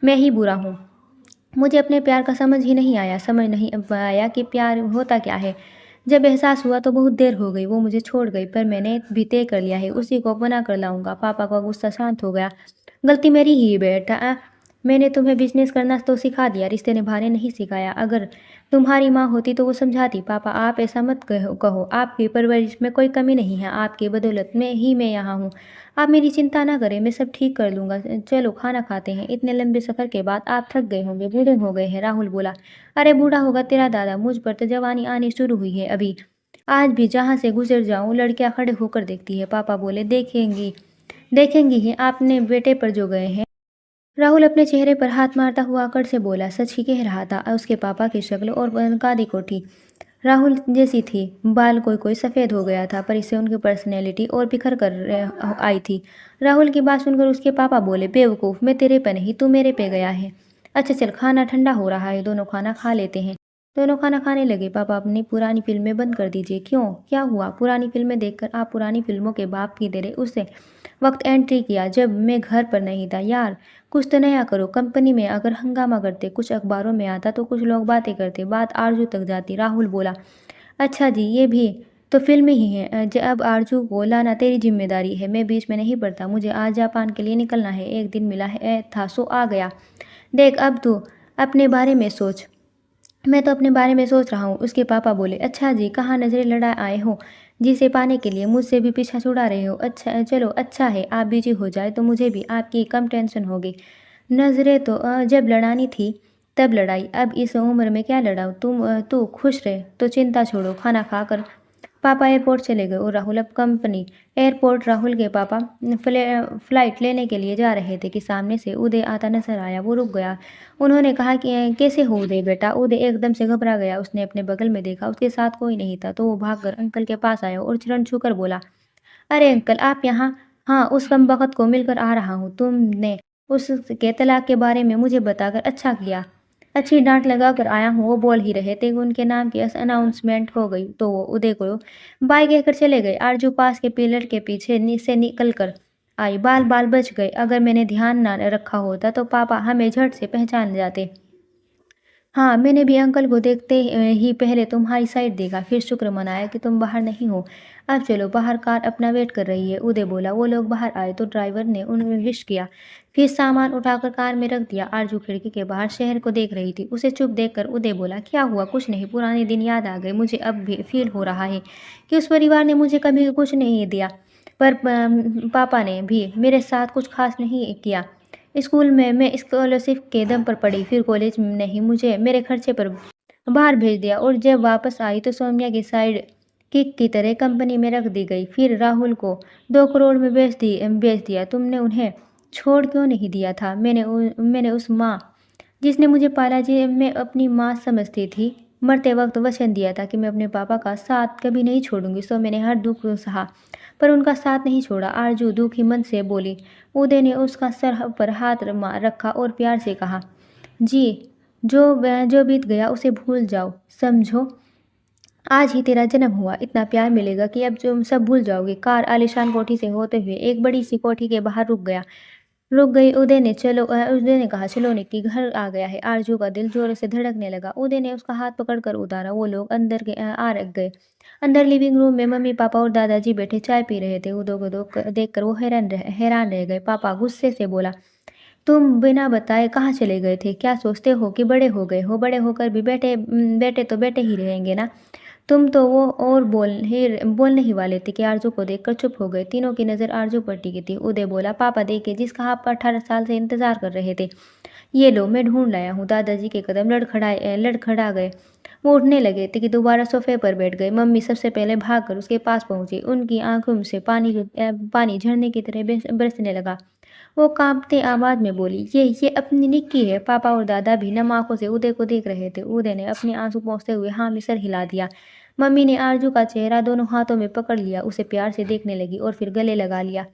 मैं ही बुरा हूँ। मुझे अपने प्यार का समझ नहीं आया कि प्यार होता क्या है। जब एहसास हुआ तो बहुत देर हो गई, वो मुझे छोड़ गई, पर मैंने भी तय कर लिया है, उसी को बना कर लाऊंगा। पापा का गुस्सा शांत हो गया। गलती मेरी ही है बेटा। मैंने तुम्हें बिजनेस करना तो सिखा दिया, रिश्ते निभाने नहीं सिखाया। अगर तुम्हारी माँ होती तो वो समझाती। पापा आप ऐसा मत कहो, आपकी परवरिश में कोई कमी नहीं है, आपकी बदौलत में ही मैं यहाँ हूँ। आप मेरी चिंता ना करें, मैं सब ठीक कर लूँगा। चलो खाना खाते हैं, इतने लंबे सफ़र के बाद आप थक गए होंगे, बूढ़े हो गए हैं। राहुल बोला। अरे बूढ़ा होगा तेरा दादा, मुझ पर तो जवानी आनी शुरू हुई है अभी। आज भी जहाँ से गुजर जाऊँ लड़कियाँ खड़े होकर देखती है। पापा बोले। देखेंगी ही, आपने बेटे पर जो गए हैं। राहुल अपने चेहरे पर हाथ मारता हुआ अकड़ से बोला। सच ही कह रहा था। उसके पापा की शक्ल और कादी कोठी राहुल जैसी थी। बाल कोई कोई सफ़ेद हो गया था, पर इससे उनकी पर्सनैलिटी और बिखर कर आई थी। राहुल की बात सुनकर उसके पापा बोले। बेवकूफ़, मैं तेरे पे नहीं, तू मेरे पे गया है। अच्छा चल, खाना ठंडा हो रहा है, दोनों खाना खा लेते हैं। दोनों खाना खाने लगे। पापा अपनी पुरानी फिल्में बंद कर दीजिए। क्यों, क्या हुआ? पुरानी फिल्में देखकर आप पुरानी फिल्मों के बाप की तरह उससे वक्त एंट्री किया जब मैं घर पर नहीं था। यार कुछ तो नया करो। कंपनी में अगर हंगामा करते, कुछ अखबारों में आता तो कुछ लोग बातें करते, बात आरजू तक जाती। राहुल बोला। अच्छा जी, ये भी तो फ़िल्म ही है। अब आरज़ू को लाना तेरी ज़िम्मेदारी है, मैं बीच में नहीं पड़ता। मुझे आज जापान के लिए निकलना है, एक दिन मिला है था सो आ गया। देख अब तू अपने बारे में सोच। मैं तो अपने बारे में सोच रहा हूँ, उसके पापा बोले। अच्छा जी, कहाँ नज़रें लड़ा आए हो? जिसे पाने के लिए मुझसे भी पीछा छुड़ा रहे हो? अच्छा चलो, अच्छा है आप बिजी हो जाए तो मुझे भी आपकी कम टेंशन होगी। नज़रें तो जब लड़ानी थी तब लड़ाई, अब इस उम्र में क्या लड़ाऊँ? तू खुश रहे तो चिंता छोड़ो। खाना खाकर पापा एयरपोर्ट चले गए और राहुल अब कंपनी। एयरपोर्ट। राहुल के पापा फ्लाइट लेने के लिए जा रहे थे कि सामने से उदय आता नजर आया। वो रुक गया। उन्होंने कहा कि कैसे हो उदय बेटा? उदय एकदम से घबरा गया। उसने अपने बगल में देखा, उसके साथ कोई नहीं था, तो वो भागकर अंकल के पास आया और चरण छूकर बोला। अरे अंकल, आप यहाँ? हाँ, उस कमबख्त को मिलकर आ रहा हूँ। तुमने उसके तलाक के बारे में मुझे बताकर अच्छा किया। अच्छी डांट लगाकर आया हूँ। वो बोल ही रहे थे कि उनके नाम की अनाउंसमेंट हो गई तो वो उदय को बाय कहकर चले गए। आरजू पास के पिलर के पीछे से निकल कर आई। बाल बाल बच गए। अगर मैंने ध्यान ना रखा होता तो पापा हमें झट से पहचान जाते। हाँ, मैंने भी अंकल को देखते ही पहले तुम्हारी साइड देखा, फिर शुक्र मनाया कि तुम बाहर नहीं हो। अब चलो, बाहर कार अपना वेट कर रही है। उदय बोला। वो लोग बाहर आए तो ड्राइवर ने उन्हें विश किया, फिर सामान उठाकर कार में रख दिया। आरजू खिड़की के बाहर शहर को देख रही थी। उसे चुप देखकर उदय बोला। क्या हुआ? कुछ नहीं, पुराने दिन याद आ गए। मुझे अब भी फील हो रहा है कि उस परिवार ने मुझे कभी कुछ नहीं दिया, पर पापा ने भी मेरे साथ कुछ खास नहीं किया। स्कूल में मैं स्कॉलरशिप के दम पर पढ़ी, फिर कॉलेज में नहीं, मुझे मेरे खर्चे पर बाहर भेज दिया, और जब वापस आई तो सौम्या की साइड किक की तरह कंपनी में रख दी गई। फिर राहुल को 2 करोड़ में बेच दिया। तुमने उन्हें छोड़ क्यों नहीं दिया था? मैंने उस माँ जिसने मुझे पाला, जी मैं अपनी माँ समझती थी, मरते वक्त वचन दिया था कि मैं अपने पापा का साथ कभी नहीं छोड़ूंगी। सो मैंने हर दुख सहा, पर उनका साथ नहीं छोड़ा। आरजू दुखी मन से बोली। उदय ने उसका सर पर हाथ रखा और प्यार से कहा। जी, जो बीत गया उसे भूल जाओ, समझो आज ही तेरा जन्म हुआ। इतना प्यार मिलेगा कि अब तुम सब भूल जाओगे। कार आलीशान कोठी से होते हुए एक बड़ी सी कोठी के बाहर रुक गई। उदय ने कहा, चलो निक्की, घर आ गया है। आरजू का दिल जोर से धड़कने लगा। उदय ने उसका हाथ पकड़कर उतारा। वो लोग आ रख गए। अंदर लिविंग रूम में मम्मी पापा और दादाजी बैठे चाय पी रहे थे। उदय को देखकर वो हैरान रह गए। पापा गुस्से से बोला। तुम बिना बताए कहाँ चले गए थे? क्या सोचते हो कि बड़े हो गए हो? बड़े होकर भी बेटे तो बेटे ही रहेंगे ना। तुम तो वो और बोलने ही वाले थे कि आरजू को देखकर चुप हो गए। तीनों की नज़र आरजू पर टिकी थी। उदय बोला। पापा देखिए, जिसका आप 18 साल से इंतजार कर रहे थे, ये लो, मैं ढूंढ लाया हूँ। दादाजी के कदम लड़खड़ा गए। वो उठने लगे थे कि दोबारा सोफे पर बैठ गए। मम्मी सबसे पहले भागकर उसके पास पहुंची। उनकी आंखों से पानी झरने की तरह बरसने लगा। वो कांपते आवाज में बोली। ये अपनी निक्की है। पापा और दादा भी नम आंखों से उदय को देख रहे थे। उदय ने अपने आंसू पोंछते हुए हाँ में सर हिला दिया। मम्मी ने आरजू का चेहरा दोनों हाथों में पकड़ लिया, उसे प्यार से देखने लगी और फिर गले लगा लिया।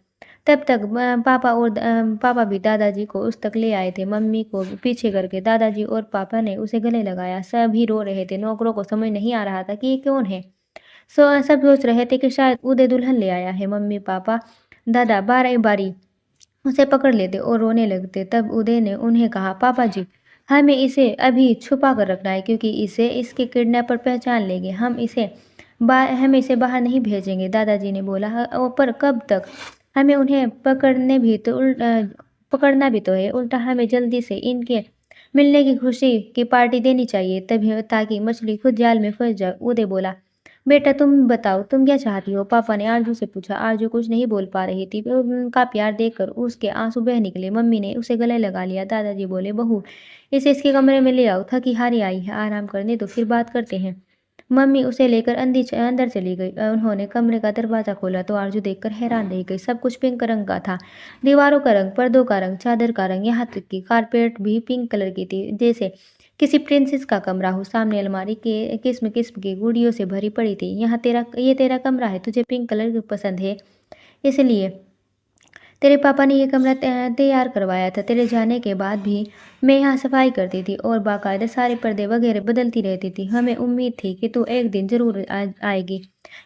तब तक पापा भी दादाजी को उस तक ले आए थे। मम्मी को पीछे करके दादाजी और पापा ने उसे गले लगाया। सभी रो रहे थे। नौकरों को समझ नहीं आ रहा था कि ये कौन है। सब सोच रहे थे कि शायद उदय दुल्हन ले आया है। मम्मी पापा दादा बारी बारी उसे पकड़ लेते और रोने लगते। तब उदय ने उन्हें कहा, पापा जी, हमें इसे अभी छुपा कर रखना है, क्योंकि इसे इसके किडनैपर पहचान लेंगे। हम इसे बाहर नहीं भेजेंगे। दादाजी ने बोला, पर कब तक? हमें उन्हें पकड़ना भी तो है। उल्टा हमें जल्दी से इनके मिलने की खुशी की पार्टी देनी चाहिए, तभी ताकि मछली खुद जाल में फंस जाए। उदय बोला, बेटा तुम बताओ, तुम क्या चाहती हो? पापा ने आरजू से पूछा। आरजू कुछ नहीं बोल पा रही थी। उनका प्यार देखकर उसके आंसू बह निकले। मम्मी ने उसे गले लगा लिया। दादाजी बोले, बहू, इसे इसके कमरे में ले आओ। थकी हारी आई है, आराम करने दो, फिर बात करते हैं। मम्मी उसे लेकर अंदर चली गई। उन्होंने कमरे का दरवाजा खोला तो आरजू देखकर हैरान रह गई। सब कुछ पिंक रंग का था। दीवारों का रंग, पर्दों का रंग, चादर का रंग, यहाँ तक कि कारपेट भी पिंक कलर की थी, जैसे किसी प्रिंसेस का कमरा हो। सामने अलमारी के किस्म किस्म की गुड़ियों से भरी पड़ी थी। ये तेरा कमरा है, तुझे पिंक कलर पसंद है, इसलिए तेरे पापा ने ये कमरा तैयार करवाया था। तेरे जाने के बाद भी मैं यहाँ सफाई करती थी और बाकायदा सारे पर्दे वगैरह बदलती रहती थी। हमें उम्मीद थी कि तू एक दिन जरूर आएगी।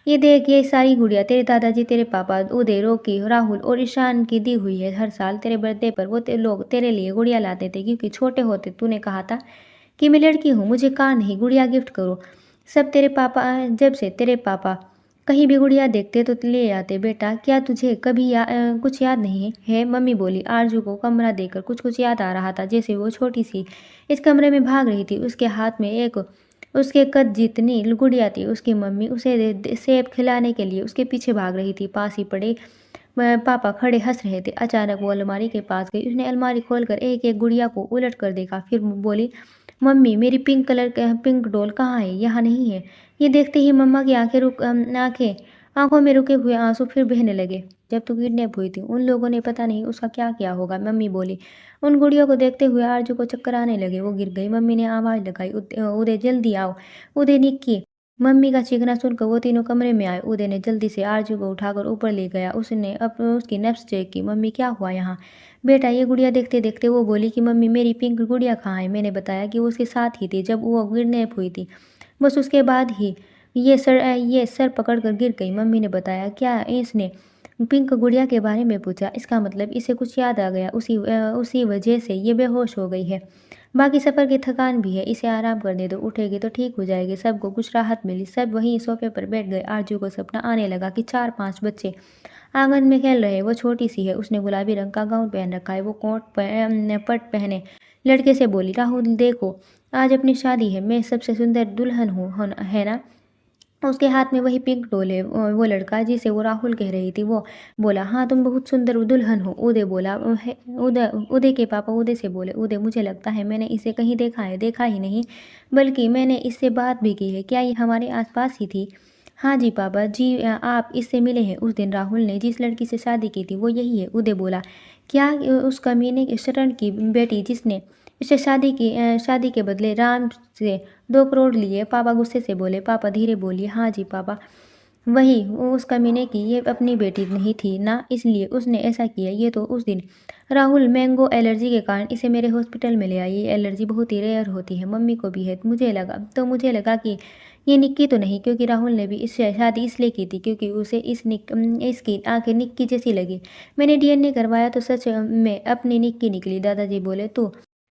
ये देख, ये सारी गुड़िया तेरे दादाजी, तेरे पापा, उदय, रोकी, राहुल और ईशान की दी हुई है। हर साल तेरे बर्थडे पर लोग तेरे लिए गुड़िया लाते थे, क्योंकि छोटे होते तूने कहा था कि मैं लड़की हूँ, मुझे कार नहीं गुड़िया गिफ्ट करो। जब से तेरे पापा कहीं भी गुड़िया देखते तो ले आते। बेटा, क्या तुझे कभी कुछ याद नहीं है? मम्मी बोली। आरजू को कमरा देखकर कुछ कुछ याद आ रहा था, जैसे वो छोटी सी इस कमरे में भाग रही थी। उसके हाथ में एक उसके कद जितनी गुड़िया थी। उसकी मम्मी उसे सेब खिलाने के लिए उसके पीछे भाग रही थी। पास ही पड़े पापा खड़े हंस रहे थे। अचानक वो अलमारी के पास गई। उसने अलमारी खोलकर एक एक गुड़िया को उलट कर देखा, फिर बोली, मम्मी, मेरी पिंक डॉल कहाँ है? यहाँ नहीं है। ये देखते ही मम्मा की आंखों में रुके हुए आंसू फिर बहने लगे। जब तू किडनैप हुई थी, उन लोगों ने पता नहीं उसका क्या किया होगा, मम्मी बोली। उन गुड़ियों को देखते हुए आरजू को चक्कर आने लगे। वो गिर गई। मम्मी ने आवाज लगाई, उदय जल्दी आओ। उदय, निक्की। मम्मी का चीखना सुनकर वो तीनों कमरे में आए। उदय ने जल्दी से आरजू को उठाकर ऊपर ले गया। उसने उसकी नब्ज चेक की। मम्मी, क्या हुआ यहाँ? बेटा, ये गुड़िया देखते देखते वो बोली कि मम्मी, मेरी पिंक गुड़िया कहाँ है? मैंने बताया कि वो उसके साथ ही थी जब वो किडनैप हुई थी। बस उसके बाद ही ये सर पकड़कर गिर गई। मम्मी ने बताया। क्या इसने पिंक गुड़िया के बारे में पूछा? इसका मतलब इसे कुछ याद आ गया, उसी वजह से ये बेहोश हो गई है। बाकी सफ़र की थकान भी है, इसे आराम करने दो, उठेगी तो ठीक हो जाएगी। सबको कुछ राहत मिली। सब वहीं सोफे पर बैठ गए। आरजू को सपना आने लगा कि 4-5 बच्चे आंगन में खेल रहे। वो छोटी सी है, उसने गुलाबी रंग का गाउन पहन रखा है। वो पट पहने लड़के से बोली, राहुल देखो, आज अपनी शादी है, मैं सबसे सुंदर दुल्हन हूँ, है ना? उसके हाथ में वही पिंक डॉल है। वो लड़का जिसे वो राहुल कह रही थी, वो बोला, हाँ तुम बहुत सुंदर दुल्हन हो। उदय बोला। उदय के पापा उदय से बोले, उदय, मुझे लगता है मैंने इसे कहीं देखा है। देखा ही नहीं, बल्कि मैंने इससे बात भी की है। क्या ये हमारे आसपास ही थी? हाँ जी पापा जी, आप इससे मिले हैं उस दिन। राहुल ने जिस लड़की से शादी की थी वो यही है। उदय बोला। क्या उस कमीने की शरण की बेटी जिसने इससे शादी के बदले राम से 2 करोड़ लिए? पापा गुस्से से बोले। पापा धीरे बोलिए। हाँ जी पापा, वही उस कमीने की ये अपनी बेटी नहीं थी ना, इसलिए उसने ऐसा किया। ये तो उस दिन राहुल मैंगो एलर्जी के कारण इसे मेरे हॉस्पिटल में ले आई। ये एलर्जी बहुत ही रेयर होती है, मम्मी को भी है। मुझे लगा कि ये निक्की तो नहीं, क्योंकि राहुल ने भी इससे शादी इसलिए की थी क्योंकि उसे इसकी आंखें निक्की जैसी लगी। मैंने डीएनए करवाया तो सच में अपनी निक्की निकली। दादाजी बोले, तो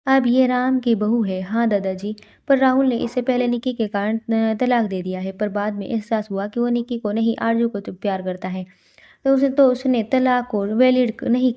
अब ये राम की बहू है? हाँ दादाजी, पर राहुल ने इससे पहले निक्की के कारण तलाक दे दिया है, पर बाद में एहसास हुआ कि वो निक्की को नहीं, आरजू को तो प्यार करता है, तो उसने तलाक को वैलिड नहीं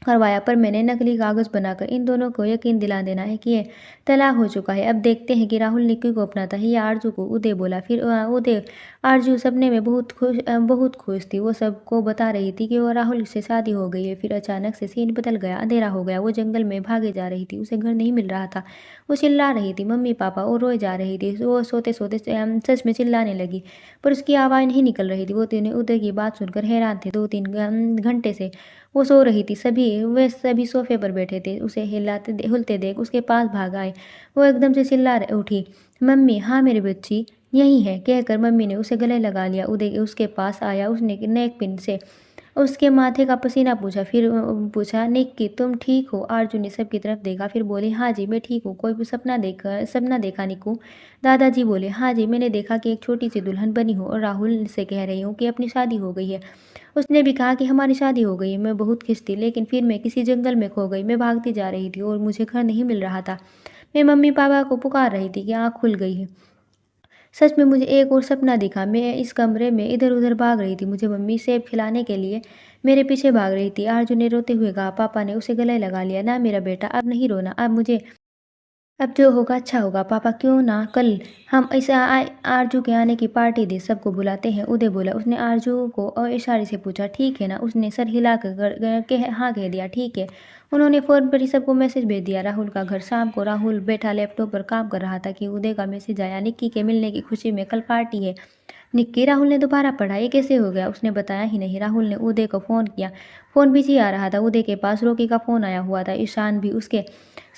करवाया। पर मैंने नकली कागज़ बनाकर इन दोनों को यकीन दिला देना है कि ये तलाक हो चुका है। अब देखते हैं कि राहुल निक्की को अपनाता है या आरजू को। उदय बोला। फिर उदय आरजू सपने में बहुत खुश थी। वो सबको बता रही थी कि वो राहुल से शादी हो गई है। फिर अचानक से सीन बदल गया। अंधेरा हो गया। वो जंगल में भागे जा रही थी। उसे घर नहीं मिल रहा था। वो चिल्ला रही थी, मम्मी पापा, और रोए जा रही थी। वो सोते सोते सच में चिल्लाने लगी, पर उसकी आवाज़ नहीं निकल रही थी। वो तीनों उदय की बात सुनकर हैरान थे। 2-3 घंटे से वो सो रही थी। वे सभी सोफे पर बैठे थे। उसे हिलते देख उसके पास भाग आए। वो एकदम से उठी, मम्मी, हाँ मेरी बच्ची, यही है, कहकर मम्मी ने उसे गले लगा लिया। उदय उसके पास आया, उसने नेक पिन से उसके माथे का पसीना पूछा, फिर पूछा, निक्की तुम ठीक हो? आरजू ने सबकी तरफ देखा, फिर बोली, हाँ जी मैं ठीक हूँ। कोई भी सपना देखा निक्कू? दादाजी बोले, हाँ जी मैंने देखा कि एक छोटी सी दुल्हन बनी हूँ और राहुल से कह रही हूँ कि अपनी शादी हो गई है। उसने भी कहा कि हमारी शादी हो गई है। मैं बहुत खुश थी, लेकिन फिर मैं किसी जंगल में खो गई। मैं भागती जा रही थी और मुझे घर नहीं मिल रहा था। मैं मम्मी पापा को पुकार रही थी कि आँख खुल गई है। सच में मुझे एक और सपना दिखा। मैं इस कमरे में इधर-उधर भाग रही थी। मुझे मम्मी सेब खिलाने के लिए मेरे पीछे भाग रही थी। आरजू ने रोते हुए कहा। पापा ने उसे गले लगा लिया। ना मेरा बेटा, अब नहीं रोना। अब जो होगा अच्छा होगा। पापा क्यों ना कल हम इस आरजू के आने की पार्टी दे, सबको बुलाते हैं। उदय बोला। उसने आरजू को इशारे से पूछा, ठीक है ना? उसने सर हिला कर हाँ कह दिया, ठीक है। उन्होंने फ़ोन पर ही सबको मैसेज भेज दिया। राहुल का घर। शाम को राहुल बैठा लैपटॉप पर काम कर रहा था कि उदय का मैसेज आया, निक्की के मिलने की खुशी में कल पार्टी है। निक्की, राहुल ने दोबारा पढ़ा, ये कैसे हो गया? उसने बताया ही नहीं। राहुल ने उदय को फ़ोन किया। फ़ोन बिजी आ रहा था। उदय के पास रॉकी का फ़ोन आया हुआ था। ईशान भी उसके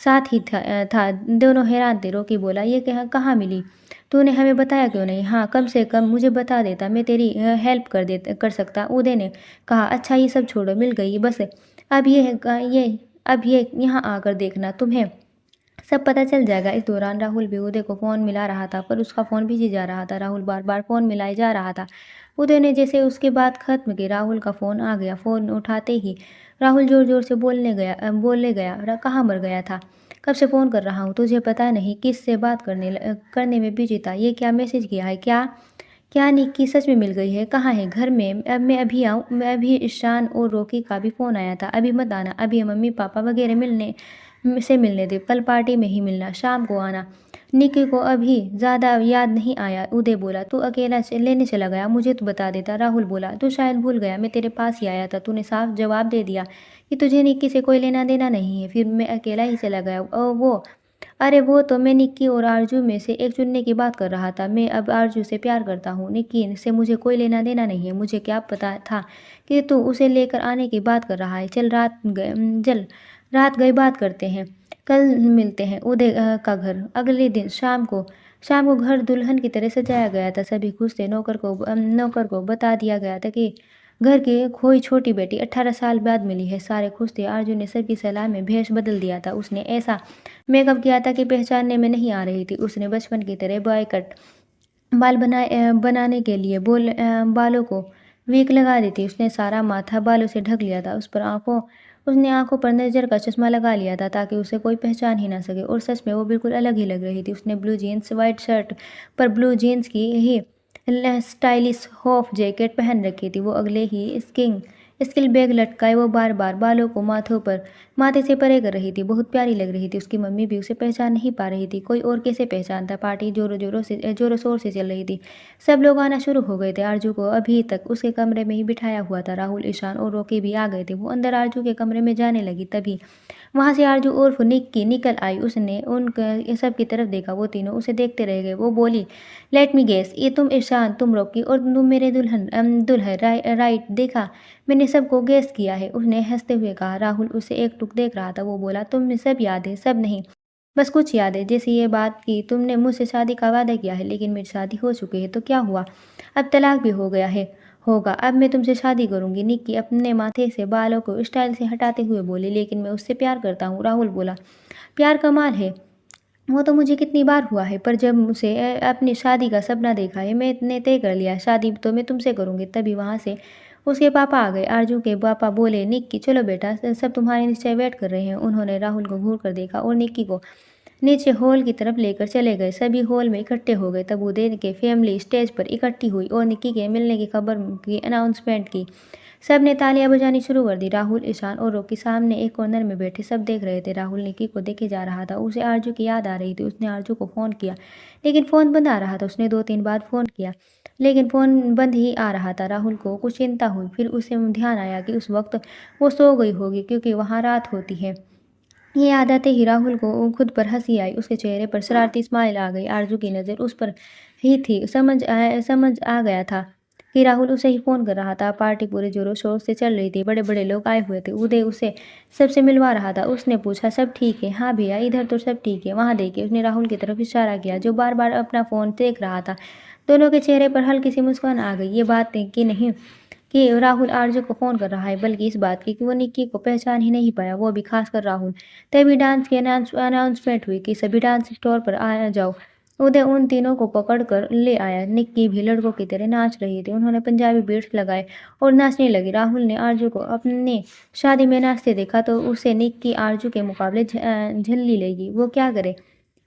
साथ ही था। दोनों हैरान थे। रॉकी बोला, ये कहाँ मिली? तूने हमें बताया क्यों नहीं? हाँ, कम से कम मुझे बता देता, मैं तेरी हेल्प कर सकता। उदय ने कहा, अच्छा ये सब छोड़ो, मिल गई बस। अब ये यहाँ आकर देखना, तुम्हें सब पता चल जाएगा। इस दौरान राहुल भी उदय को फ़ोन मिला रहा था, पर उसका फ़ोन बिजी जा रहा था। राहुल बार-बार फ़ोन मिलाए जा रहा था। उदय ने जैसे उसकी बात खत्म की, राहुल का फ़ोन आ गया। फ़ोन उठाते ही राहुल ज़ोर-ज़ोर से बोलने गया, कहाँ मर गया था? कब से फ़ोन कर रहा हूँ, तुझे पता नहीं किससे बात करने में बिजी था। ये क्या मैसेज किया है? क्या क्या निक्की सच में मिल गई है? कहाँ है? घर में? अब मैं अभी आऊँ? मैं अभी ईशान और रॉकी का भी फ़ोन आया था। अभी मत आना, अभी मम्मी-पापा वगैरह मिलने दे, कल पार्टी में ही मिलना, शाम को आना। निक्की को अभी ज़्यादा याद नहीं आया। उदय बोला, तू अकेला लेने चला गया, मुझे तो बता देता। राहुल बोला, तू शायद भूल गया, मैं तेरे पास ही आया था। तूने साफ जवाब दे दिया कि तुझे निक्की से कोई लेना देना नहीं है, फिर मैं अकेला ही चला गया। अरे वो तो मैं निक्की और आरजू में से एक चुनने की बात कर रहा था। मैं अब आरजू से प्यार करता हूँ, निक्की से मुझे कोई लेना देना नहीं है। मुझे क्या पता था कि तू उसे लेकर आने की बात कर रहा है। चल रात गई, बात करते हैं, कल मिलते हैं। उदय का घर। अगले दिन शाम को घर दुल्हन की तरह सजाया गया था। सभी खुश थे। नौकर को बता दिया गया था कि घर की खोई छोटी बेटी 18 साल बाद मिली है। सारे खुश थे। अर्जुन ने सबकी सलाह में भेष बदल दिया था। उसने ऐसा मेकअप किया था कि पहचानने में नहीं आ रही थी। उसने बचपन की तरह बॉय कट बनाने के लिए बालों को वीक लगा दी थी। उसने सारा माथा बालों से ढक लिया था। उसने आंखों पर नज़र का चश्मा लगा लिया था ताकि उसे कोई पहचान ही ना सके। और सच में वो बिल्कुल अलग ही लग रही थी। उसने ब्लू जीन्स वाइट शर्ट पर ब्लू जीन्स की ही स्टाइलिश हॉफ जैकेट पहन रखी थी। वो अगले ही स्किल बैग लटकाए वो बार बार बालों को माथे से परे कर रही थी। बहुत प्यारी लग रही थी। उसकी मम्मी भी उसे पहचान नहीं पा रही थी। कोई और कैसे पहचानता? पार्टी जोरों शोर से चल रही थी। सब लोग आना शुरू हो गए थे। आरजू को अभी तक उसके कमरे में ही बिठाया हुआ था। राहुल, ईशान और रॉकी भी आ गए थे। वो अंदर आरजू के कमरे में जाने लगी, तभी वहाँ से आरजू उर्फ निक्की निकल आई। उसने उन सब की तरफ देखा। वो तीनों उसे देखते रह गए। वो बोली, लेट मी गेस, ये तुम ईशान, तुम रॉकी और तुम मेरे दुल्हन राइट? देखा, मैंने सबको गेस किया है, उसने हंसते हुए कहा। राहुल उसे एकटुक देख रहा था। वो बोला, तुम्हें सब याद है? सब नहीं, बस कुछ याद है। जैसे ये बात कि तुमने मुझसे शादी का वादा किया है, लेकिन मेरी शादी हो चुकी है तो क्या हुआ? अब तलाक भी हो गया है। होगा। अब मैं तुमसे शादी करूंगी। निक्की अपने माथे से बालों को स्टाइल से हटाते हुए बोली, लेकिन मैं उससे प्यार करता हूँ। राहुल बोला, प्यार कमाल है, वो तो मुझे कितनी बार हुआ है, पर जब मुझे अपनी शादी का सपना देखा है, मैंने तय कर लिया, शादी तो मैं तुमसे करूंगी। तभी वहाँ से उसके पापा आ गए। आरजू के पापा बोले, निक्की चलो बेटा, सब तुम्हारे निश्चय वेट कर रहे हैं। उन्होंने राहुल को घूर कर देखा और निक्की को नीचे हॉल की तरफ लेकर चले गए। सभी हॉल में इकट्ठे हो गए। तब उदय की फैमिली स्टेज पर इकट्ठी हुई और निक्की के मिलने की खबर की अनाउंसमेंट की। सब ने तालियां बजानी शुरू कर दी। राहुल, ईशान और रॉकी सामने एक कॉर्नर में बैठे सब देख रहे थे। राहुल निक्की को देखे जा रहा था। उसे आरजू की याद आ रही थी। उसने आरजू को फ़ोन किया, लेकिन फ़ोन बंद आ रहा था। उसने 2-3 बार फ़ोन किया, लेकिन फ़ोन बंद ही आ रहा था। राहुल को कुछ चिंता हुई। फिर उसे ध्यान आया कि उस वक्त वो सो गई होगी, क्योंकि वहाँ रात होती है। ये याद आते ही राहुल को खुद पर हंसी आई। उसके चेहरे पर शरारती स्माइल आ गई। आरजू की नज़र उस पर ही थी। समझ आ गया था कि राहुल उसे ही फ़ोन कर रहा था। पार्टी पूरे ज़ोरों-शोर से चल रही थी, बड़े-बड़े लोग आए हुए थे। उदय उसे सबसे मिलवा रहा था। उसने पूछा, सब ठीक है? हाँ भैया, इधर तो सब ठीक है। वहाँ देखिए, उसने राहुल की तरफ इशारा किया, जो बार-बार अपना फ़ोन देख रहा था। दोनों के चेहरे पर हल्की सी मुस्कान आ गई। ये बात की नहीं कि राहुल आरजे को फ़ोन कर रहा है, बल्कि इस बात की कि वो निक्की को पहचान ही नहीं पाया, वो भी खासकर राहुल। तभी डांस की अनाउंसमेंट हुई कि सभी डांस फ्लोर पर आ जाओ। उदय उन तीनों को पकड़ कर ले आया। निक्की भी लड़कों की तरह नाच रही थी। उन्होंने पंजाबी बीट्स लगाए और नाचने लगी। राहुल ने आरजू को अपने शादी में नाचते देखा तो उसे निक्की आरजू के मुकाबले झल्ली लगी। वो क्या करे?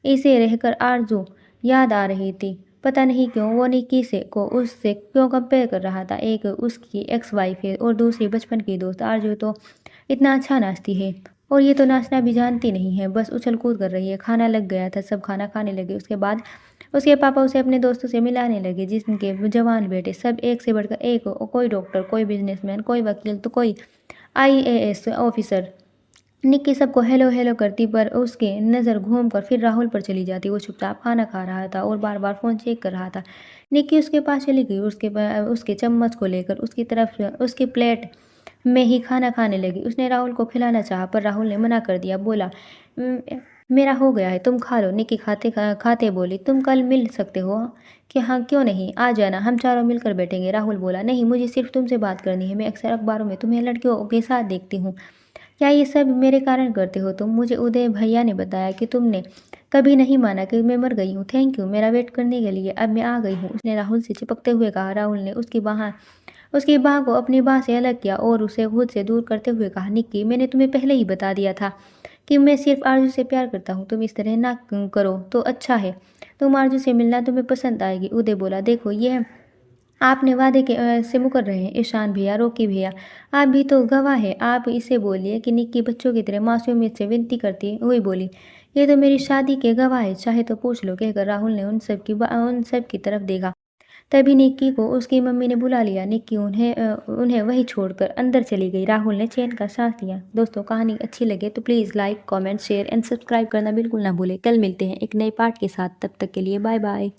इसे रहकर आरजू याद आ रही थी। पता नहीं क्यों वो निक्की से को उससे क्यों कंपेयर कर रहा था। एक उसकी एक्स वाइफ है और दूसरी बचपन की दोस्त। आरजू तो इतना अच्छा नाचती है और ये तो नाचना भी जानती नहीं है, बस उछल कूद कर रही है। खाना लग गया था, सब खाना खाने लगे। उसके बाद उसके पापा उसे अपने दोस्तों से मिलाने लगे, जिनके जवान बेटे सब एक से बढ़कर एक, कोई डॉक्टर, कोई बिजनेसमैन, कोई वकील, तो कोई आईएएस ऑफिसर। निक्की सबको हेलो हेलो करती, पर उसकी नज़र घूमकर फिर राहुल पर चली जाती। वो चुपचाप खाना खा रहा था और बार बार फ़ोन चेक कर रहा था। निक्की उसके पास चली गई, उसके चम्मच को लेकर उसकी तरफ उसकी प्लेट में ही खाना खाने लगी। उसने राहुल को खिलाना चाहा, पर राहुल ने मना कर दिया। बोला, "म, मेरा हो गया है, तुम खा लो।" निक्की खाते बोली, तुम कल मिल सकते हो कि हाँ, क्यों नहीं, आ जाना, हम चारों मिलकर बैठेंगे। राहुल बोला, नहीं, मुझे सिर्फ तुमसे बात करनी है। मैं अक्सर अखबारों में तुम्हें लड़कियों के साथ देखती हूँ। क्या ये सब मेरे कारण करते हो तुम? मुझे उदय भैया ने बताया कि तुमने कभी नहीं माना कि मैं मर गई हूँ। थैंक यू मेरा वेट करने के लिए। अब मैं आ गई हूँ, उसने राहुल से चिपकते हुए कहा। राहुल ने उसकी बाह को अपनी बाह से अलग किया और उसे खुद से दूर करते हुए कहा, निक्की, मैंने तुम्हें पहले ही बता दिया था कि मैं सिर्फ आरजू से प्यार करता हूँ। तुम इस तरह ना करो तो अच्छा है। तुम आरजू से मिलना, तुम्हें पसंद आएगी। उदय बोला, देखो, ये आपने वादे से मुकर रहे हैं। ईशान भैया, रॉकी भैया, आप भी तो गवाह हैं। आप इसे बोलिए कि निक्की बच्चों की तरह मासूमियत से विनती करती हुई बोली, ये तो मेरी शादी के गवाह है, चाहे तो पूछ लो, कहकर राहुल ने उन सब की तरफ देखा। तभी निक्की को उसकी मम्मी ने बुला लिया। निक्की उन्हें वहीं छोड़कर अंदर चली गई। राहुल ने चैन का सांस लिया। दोस्तों, कहानी अच्छी लगे तो please like, comment, share and subscribe करना बिल्कुल ना भूलें। कल मिलते हैं एक नए पार्ट के साथ। तब तक के लिए बाय बाय।